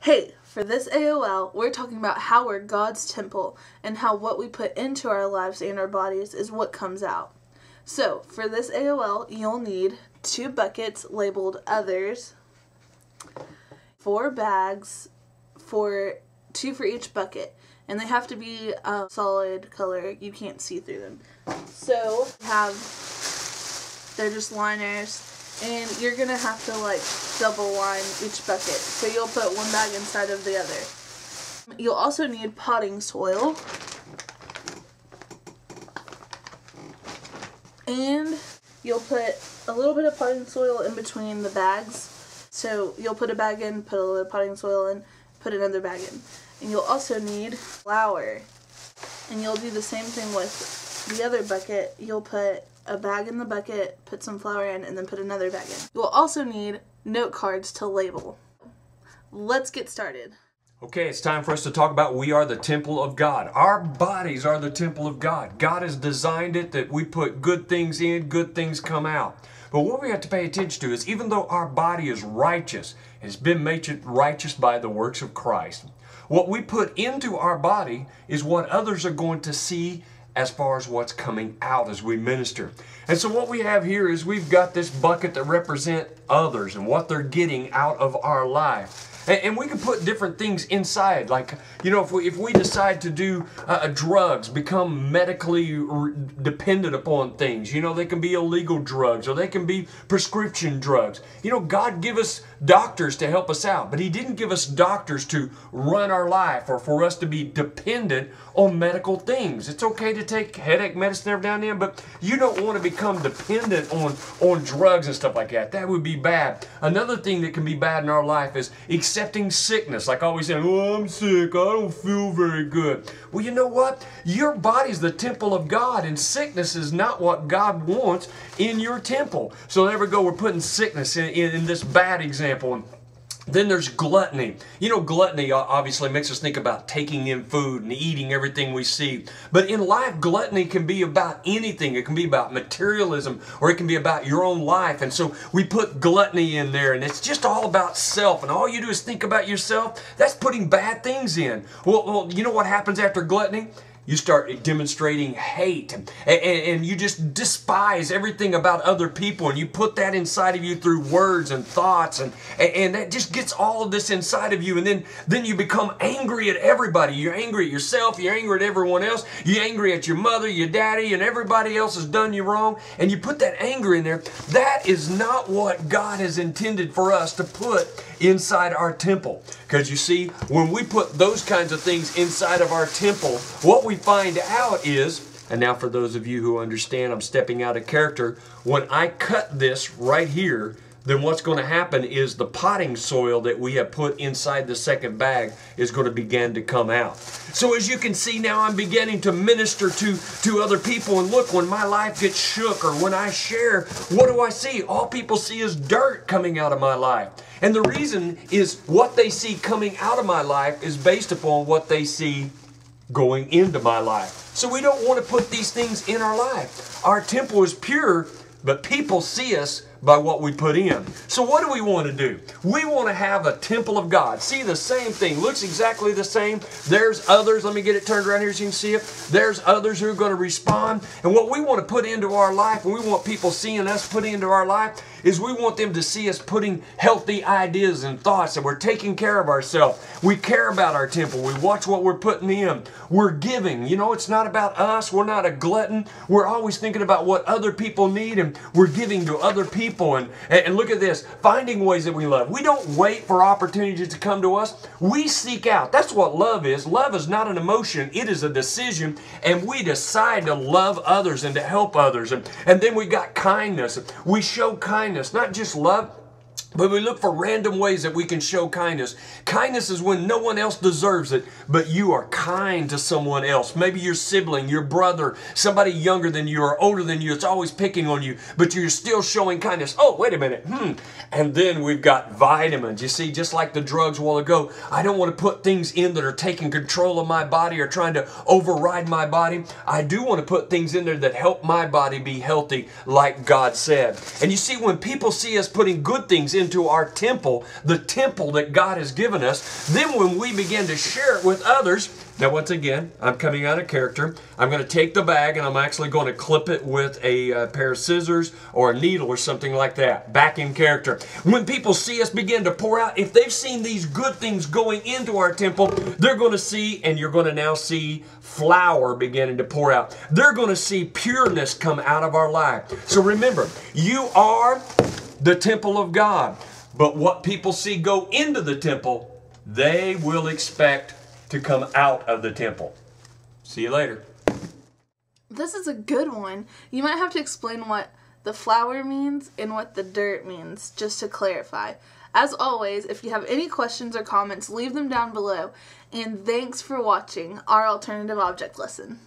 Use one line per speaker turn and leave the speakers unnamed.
Hey, for this A.O.L, we're talking about how we're God's temple and how what we put into our lives and our bodies is what comes out. So, for this A.O.L, you'll need 2 buckets labeled Others, 4 bags, 2 for each bucket, and they have to be a solid color. You can't see through them. So, they're just liners. And you're going to have to double line each bucket. So you'll put one bag inside of the other. You'll also need potting soil. And you'll put a little bit of potting soil in between the bags. So you'll put a bag in, put a little potting soil in, put another bag in. And you'll also need flour. And you'll do the same thing with the other bucket. You'll put a bag in the bucket, put some flour in, and then put another bag in. You'll also need note cards to label. Let's get started.
Okay, it's time for us to talk about we are the temple of God. Our bodies are the temple of God. God has designed it that we put good things in, good things come out. But what we have to pay attention to is even though our body is righteous, it's been made righteous by the works of Christ, what we put into our body is what others are going to see as far as what's coming out as we minister. And so what we have here is we've got this bucket that represent others and what they're getting out of our life. And we can put different things inside, like, you know, if we decide to do drugs, become medically dependent upon things, you know, they can be illegal drugs or they can be prescription drugs. You know, God gave us doctors to help us out, but He didn't give us doctors to run our life or for us to be dependent on medical things. It's okay to take headache medicine every now and then, but you don't want to become dependent on drugs and stuff like that. That would be bad. Another thing that can be bad in our life is accepting sickness, like always saying, oh, I'm sick, I don't feel very good. Well, you know what? Your body's the temple of God, and sickness is not what God wants in your temple. So there we go, we're putting sickness in this bad example. And then there's gluttony. You know, gluttony obviously makes us think about taking in food and eating everything we see. But in life, gluttony can be about anything. It can be about materialism, or it can be about your own life. And so we put gluttony in there, and it's just all about self. And all you do is think about yourself. That's putting bad things in. Well, you know what happens after gluttony? You start demonstrating hate and you just despise everything about other people, and you put that inside of you through words and thoughts, and that just gets all of this inside of you, and then you become angry at everybody. You're angry at yourself, you're angry at everyone else, you're angry at your mother, your daddy, and everybody else has done you wrong, and you put that anger in there. That is not what God has intended for us to put inside our temple. Because you see, when we put those kinds of things inside of our temple, what we find out is, and now for those of you who understand I'm stepping out of character, when I cut this right here, then what's going to happen is the potting soil that we have put inside the second bag is going to begin to come out. So as you can see now, I'm beginning to minister to other people, and look, when my life gets shook or when I share, what do I see? All people see is dirt coming out of my life. And the reason is what they see coming out of my life is based upon what they see going into my life. So we don't want to put these things in our life. Our temple is pure, but people see us by what we put in. So what do we want to do? We want to have a temple of God. See, the same thing. Looks exactly the same. There's others. Let me get it turned around here so you can see it. There's others who are going to respond. And what we want to put into our life, and we want people seeing us put into our life, is we want them to see us putting healthy ideas and thoughts, that we're taking care of ourselves. We care about our temple. We watch what we're putting in. We're giving. You know, it's not about us. We're not a glutton. We're always thinking about what other people need, and we're giving to other people. And look at this, finding ways that we love. We don't wait for opportunities to come to us. We seek out. That's what love is. Love is not an emotion. It is a decision, and we decide to love others and to help others. And then we got kindness. We show kindness, not just love, but we look for random ways that we can show kindness. Kindness is when no one else deserves it, but you are kind to someone else. Maybe your sibling, your brother, somebody younger than you or older than you. It's always picking on you, but you're still showing kindness. Oh, wait a minute. And then we've got vitamins. You see, just like the drugs a while ago, I don't want to put things in that are taking control of my body or trying to override my body. I do want to put things in there that help my body be healthy, like God said. And you see, when people see us putting good things into our temple, the temple that God has given us, then when we begin to share it with others, now once again, I'm coming out of character. I'm going to take the bag and I'm actually going to clip it with a pair of scissors or a needle or something like that. Back in character. When people see us begin to pour out, if they've seen these good things going into our temple, they're going to see, and you're going to now see, flour beginning to pour out. They're going to see pureness come out of our life. So remember, you are the temple of God. But what people see go into the temple, they will expect to come out of the temple. See you later.
This is a good one. You might have to explain what the flour means and what the dirt means, just to clarify. As always, if you have any questions or comments, leave them down below. And thanks for watching our alternative object lesson.